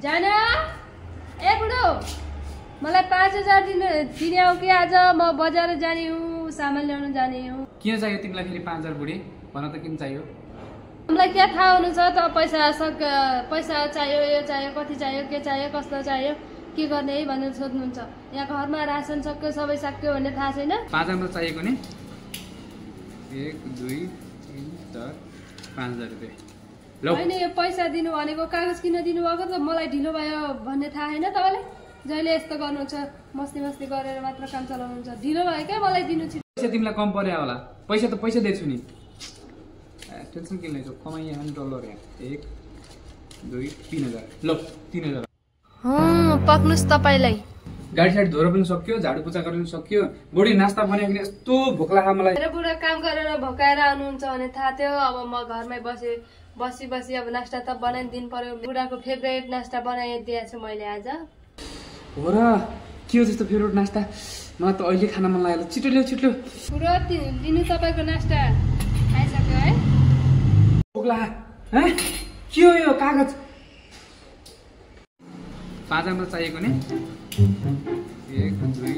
जाना ए बुढो मलाई 5000 दिने हो कि आज म बजार जाने हूँ सामान ल्याउन जाने हूँ। किन चाहियो तिमीलाई फेरि 5000 बुढी भन त किन चाहियो? मलाई के थाहा हुनु छ त पैसा चाहियो यो चाहियो कति चाहियो के चाहियो कस्तो चाहियो के गर्ने है भनेर सोध्नुहुन्छ। यहाँ घरमा रासन सक्यो सबै सक्यो भन्ने थाहा छैन। 5000 मात्र चाहिएको नि 1 2 3 4 5000 रुपैयाँ ल हैन यो पैसा दिनु भनेको कागज किन दिनु भएको त मलाई ढिलो भयो भन्ने थाहा हैन तपाईलाई। जहिले यस्तो गर्नुहुन्छ मस्ती मस्ती गरेर मात्र काम चलाउनुहुन्छ। ढिलो भयो क्या मलाई दिनु छ। पैसा तिमीलाई कम पर्यो होला पैसा त पैसा दिन्छु नि टेन्सन किन लिन्छौ कमाइए अनि डलर यहाँ 1 2 3000 ल 3000 पक्नुस् तपाईलाई। गाडी साडी धोएर पनि सक्यो झाडु पोछा गर्न पनि सक्यो बुढी नास्ता बनाएको यस्तो भोक लाग्यो मलाई। मेरो बुढा काम गरेर भोकाएर आउनुहुन्छ भने थाहा थियो। अब म घरमै बसी अब नास्ता त बनाइदिनु पर्यो। बुढाको फेभरेट नास्ता बनाइदिएछु मैले आज। हो र के हो त्यस्तो फेभरेट नास्ता? मलाई त अहिले खान मन लाग्यो। छिटो ल्याऊ छिटो बुढो लिनु तपाईको नास्ता आइसक्यो है। भोक लाग्यो है के हो यो कागज 5000 मात्र चाहिएको नि 1 2